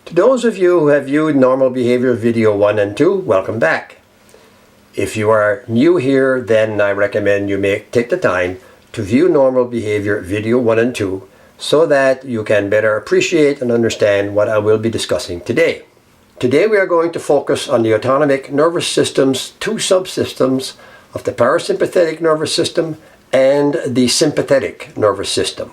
To those of you who have viewed Normal Behavior Video 1 and 2, welcome back. If you are new here, then I recommend you take the time to view Normal Behavior Video 1 and 2 so that you can better appreciate and understand what I will be discussing today. Today we are going to focus on the autonomic nervous system's two subsystems of the parasympathetic nervous system and the sympathetic nervous system.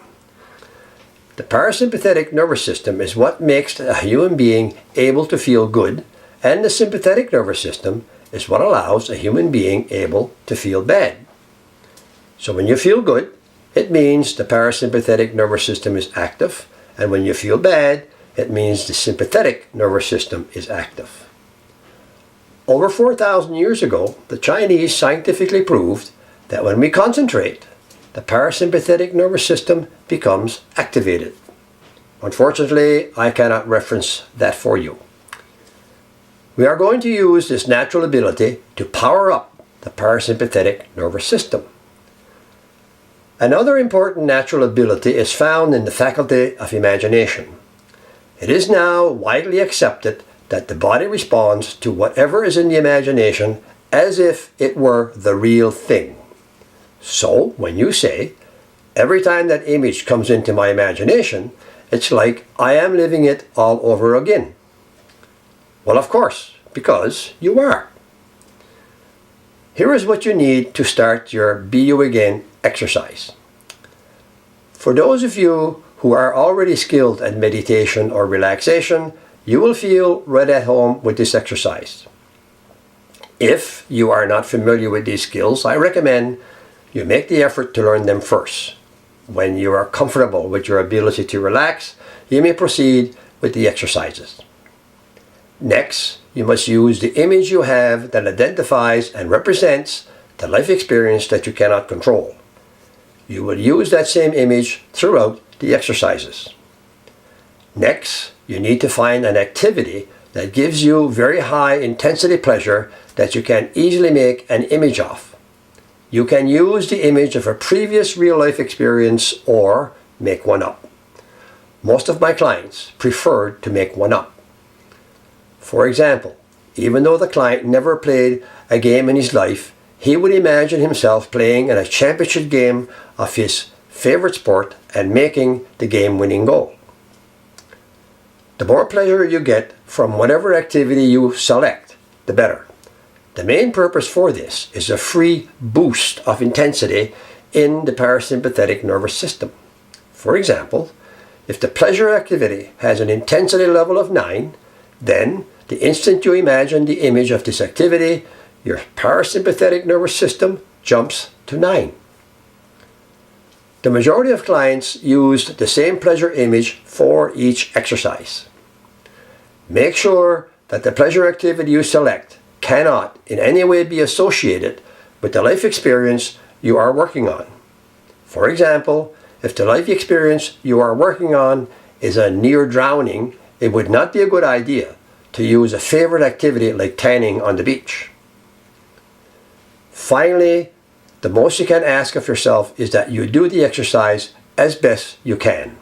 The parasympathetic nervous system is what makes a human being able to feel good, and the sympathetic nervous system is what allows a human being able to feel bad. So when you feel good, it means the parasympathetic nervous system is active, and when you feel bad, it means the sympathetic nervous system is active. Over 4,000 years ago, the Chinese scientifically proved that when we concentrate, the parasympathetic nervous system becomes activated. Unfortunately, I cannot reference that for you. We are going to use this natural ability to power up the parasympathetic nervous system. Another important natural ability is found in the faculty of imagination. It is now widely accepted that the body responds to whatever is in the imagination as if it were the real thing. So, when you say, every time that image comes into my imagination, it's like I am living it all over again. Well, of course, because you are. Here is what you need to start your Be You Again exercise. For those of you who are already skilled at meditation or relaxation, you will feel right at home with this exercise. If you are not familiar with these skills, I recommend you make the effort to learn them first. When you are comfortable with your ability to relax, you may proceed with the exercises. Next, you must use the image you have that identifies and represents the life experience that you cannot control. You will use that same image throughout the exercises. Next, you need to find an activity that gives you very high intensity pleasure that you can easily make an image of. You can use the image of a previous real-life experience or make one up. Most of my clients preferred to make one up. For example, even though the client never played a game in his life, he would imagine himself playing in a championship game of his favorite sport and making the game-winning goal. The more pleasure you get from whatever activity you select, the better. The main purpose for this is a free boost of intensity in the parasympathetic nervous system. For example, if the pleasure activity has an intensity level of 9, then the instant you imagine the image of this activity, your parasympathetic nervous system jumps to 9. The majority of clients used the same pleasure image for each exercise. Make sure that the pleasure activity you select cannot in any way be associated with the life experience you are working on. For example, if the life experience you are working on is a near drowning, it would not be a good idea to use a favorite activity like tanning on the beach. Finally, the most you can ask of yourself is that you do the exercise as best you can.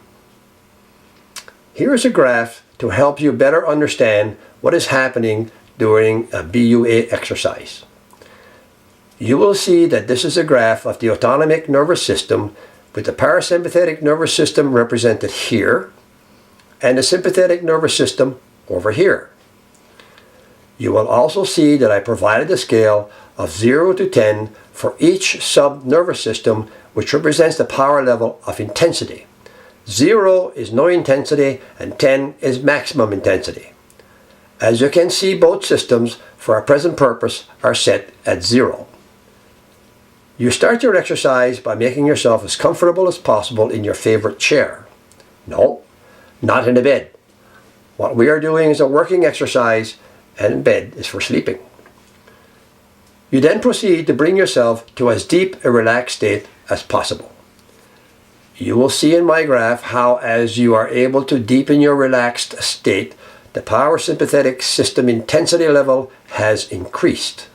Here is a graph to help you better understand what is happening during a BUA exercise. You will see that this is a graph of the autonomic nervous system with the parasympathetic nervous system represented here and the sympathetic nervous system over here. You will also see that I provided a scale of 0 to 10 for each sub-nervous system, which represents the power level of intensity. 0 is no intensity and 10 is maximum intensity. As you can see, both systems, for our present purpose, are set at 0. You start your exercise by making yourself as comfortable as possible in your favorite chair. No, not in a bed. What we are doing is a working exercise, and bed is for sleeping. You then proceed to bring yourself to as deep a relaxed state as possible. You will see in my graph how, as you are able to deepen your relaxed state, the parasympathetic system intensity level has increased.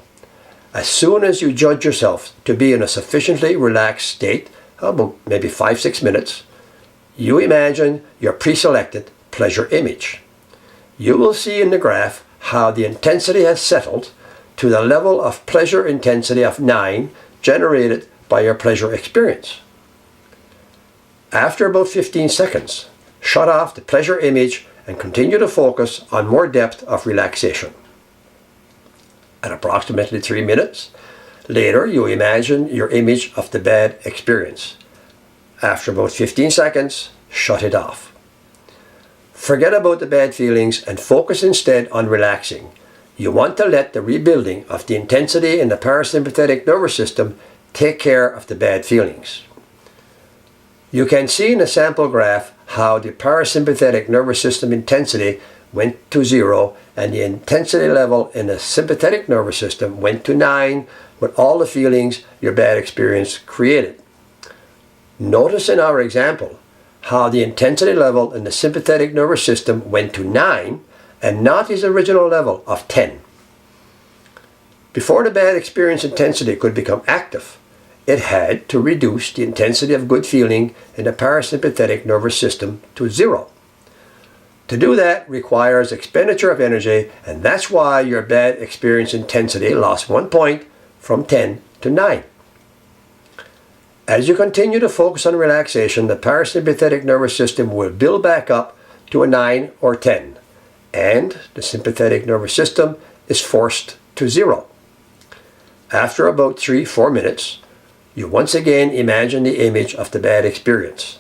As soon as you judge yourself to be in a sufficiently relaxed state, about maybe 5-6 minutes, you imagine your pre-selected pleasure image. you will see in the graph how the intensity has settled to the level of pleasure intensity of 9 generated by your pleasure experience. After about 15 seconds, shut off the pleasure image and continue to focus on more depth of relaxation. At approximately 3 minutes later, you imagine your image of the bad experience. After about 15 seconds, shut it off. Forget about the bad feelings and focus instead on relaxing. You want to let the rebuilding of the intensity in the parasympathetic nervous system take care of the bad feelings. You can see in the sample graph how the parasympathetic nervous system intensity went to 0 and the intensity level in the sympathetic nervous system went to 9 with all the feelings your bad experience created. Notice in our example how the intensity level in the sympathetic nervous system went to 9 and not his original level of 10. Before the bad experience intensity could become active, it had to reduce the intensity of good feeling in the parasympathetic nervous system to 0. To do that requires expenditure of energy, and that's why your bad experience intensity lost 1 point from 10 to 9. As you continue to focus on relaxation, the parasympathetic nervous system will build back up to a 9 or 10, and the sympathetic nervous system is forced to 0. After about 3-4 minutes, you once again imagine the image of the bad experience.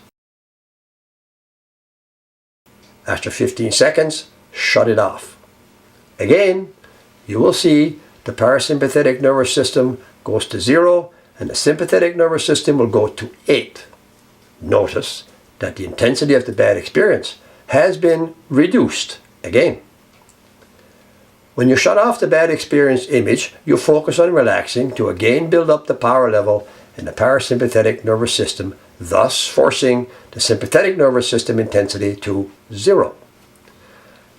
After 15 seconds, shut it off. Again, you will see the parasympathetic nervous system goes to 0 and the sympathetic nervous system will go to 8. Notice that the intensity of the bad experience has been reduced again. When you shut off the bad experience image, you focus on relaxing to again build up the power level in the parasympathetic nervous system, thus forcing the sympathetic nervous system intensity to 0.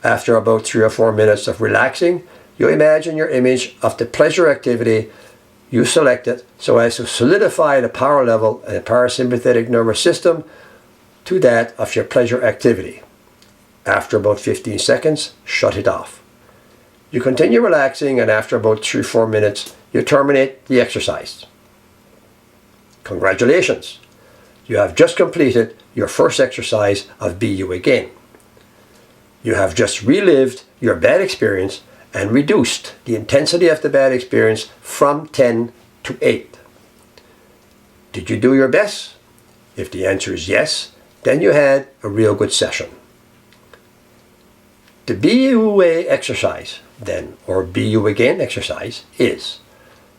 After about 3 or 4 minutes of relaxing, you imagine your image of the pleasure activity you selected so as to solidify the power level in the parasympathetic nervous system to that of your pleasure activity. After about 15 seconds, shut it off. You continue relaxing, and after about 3-4 minutes, you terminate the exercise. Congratulations! You have just completed your first exercise of Be You Again. You have just relived your bad experience and reduced the intensity of the bad experience from 10 to 8. Did you do your best? If the answer is yes, then you had a real good session. The Be You exercise, then, or Be You Again exercise, is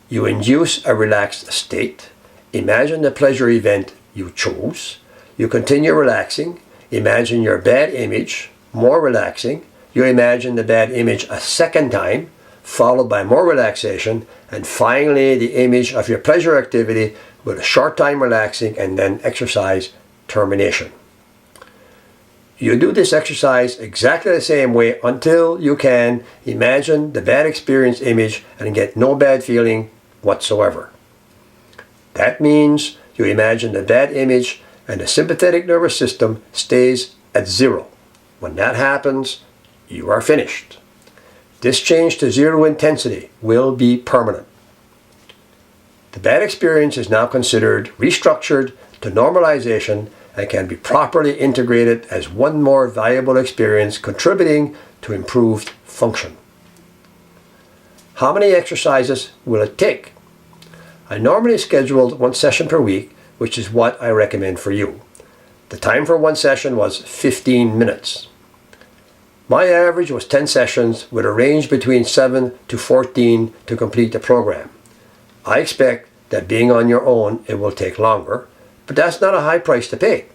you induce a relaxed state, imagine the pleasure event you chose, you continue relaxing, imagine your bad image, more relaxing, you imagine the bad image a second time, followed by more relaxation, and finally the image of your pleasure activity with a short time relaxing and then exercise termination. You do this exercise exactly the same way until you can imagine the bad experience image and get no bad feeling whatsoever. That means you imagine the bad image and the sympathetic nervous system stays at 0. When that happens, you are finished. This change to 0 intensity will be permanent. The bad experience is now considered restructured to normalization and can be properly integrated as one more valuable experience contributing to improved function. How many exercises will it take? I normally schedule 1 session per week, which is what I recommend for you. The time for 1 session was 15 minutes. My average was 10 sessions with a range between 7 to 14 to complete the program. I expect that being on your own it will take longer, but that's not a high price to pay.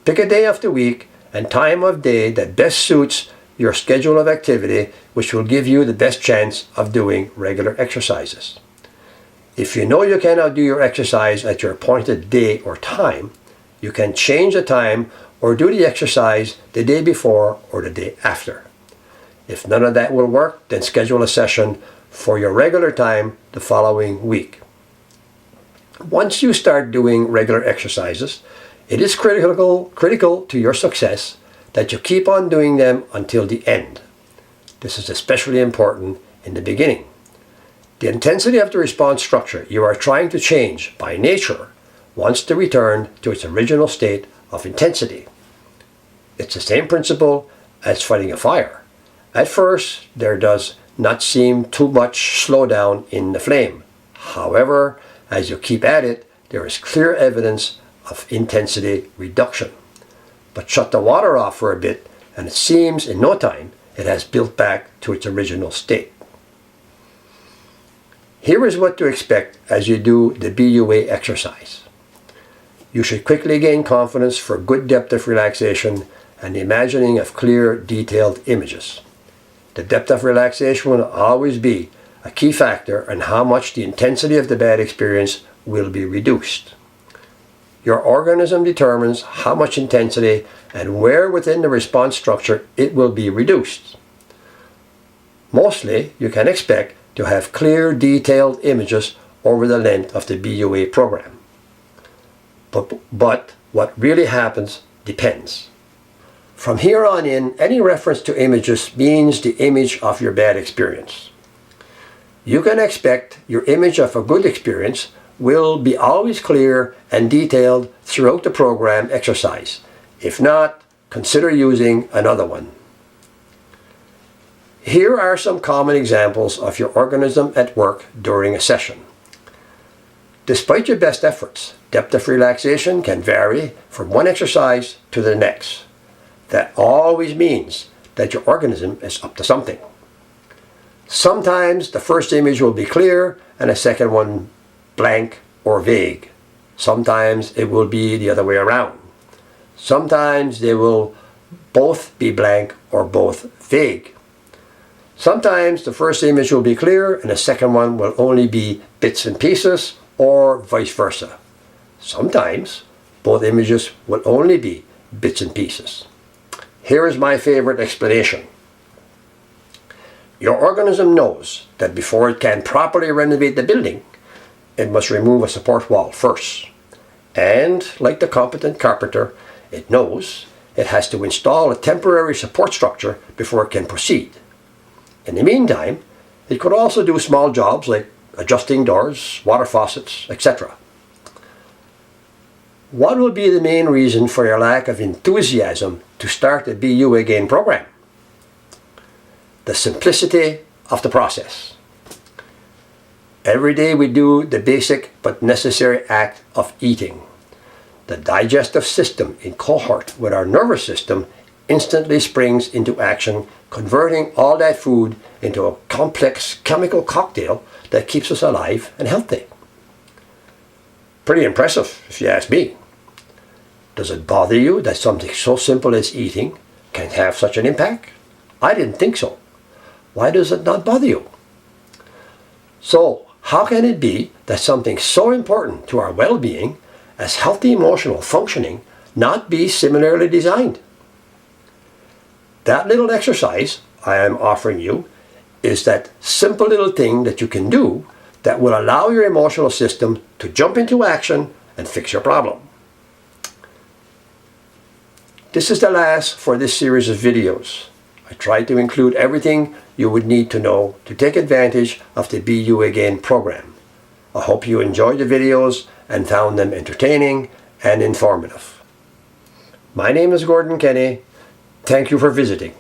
Pick a day of the week and time of day that best suits your schedule of activity, which will give you the best chance of doing regular exercises. If you know you cannot do your exercise at your appointed day or time, you can change the time or do the exercise the day before or the day after. If none of that will work, then schedule a session for your regular time the following week. Once you start doing regular exercises, it is critical to your success that you keep on doing them until the end. This is especially important in the beginning. The intensity of the response structure you are trying to change by nature wants to return to its original state of intensity. It's the same principle as fighting a fire. At first, there does not seem too much slowdown in the flame. However, as you keep at it, there is clear evidence of intensity reduction. But shut the water off for a bit, and it seems in no time it has built back to its original state. Here is what to expect as you do the BUA exercise. You should quickly gain confidence for good depth of relaxation and the imagining of clear, detailed images. The depth of relaxation will always be a key factor in how much the intensity of the bad experience will be reduced. Your organism determines how much intensity and where within the response structure it will be reduced. Mostly, you can expect to have clear, detailed images over the length of the BUA program. But what really happens depends. From here on in, any reference to images means the image of your bad experience. You can expect your image of a good experience will be always clear and detailed throughout the program exercise. If not, consider using another one. Here are some common examples of your organism at work during a session. Despite your best efforts, depth of relaxation can vary from one exercise to the next. That always means that your organism is up to something. Sometimes the first image will be clear and the second one blank or vague. Sometimes it will be the other way around. Sometimes they will both be blank or both vague. Sometimes the first image will be clear and the second one will only be bits and pieces, or vice versa. Sometimes both images will only be bits and pieces. Here is my favorite explanation. Your organism knows that before it can properly renovate the building, it must remove a support wall first. And like the competent carpenter, it knows it has to install a temporary support structure before it can proceed. In the meantime, it could also do small jobs like adjusting doors, water faucets, etc. What will be the main reason for your lack of enthusiasm to start the BU Again program? The simplicity of the process. Every day we do the basic but necessary act of eating. The digestive system in cohort with our nervous system instantly springs into action, converting all that food into a complex chemical cocktail that keeps us alive and healthy. Pretty impressive, if you ask me. Does it bother you that something so simple as eating can have such an impact? I didn't think so. Why does it not bother you? So, how can it be that something so important to our well-being as healthy emotional functioning not be similarly designed? That little exercise I am offering you is that simple little thing that you can do that will allow your emotional system to jump into action and fix your problem. This is the last for this series of videos. I tried to include everything you would need to know to take advantage of the BU Again program. I hope you enjoyed the videos and found them entertaining and informative. My name is Gordon Kenny. Thank you for visiting.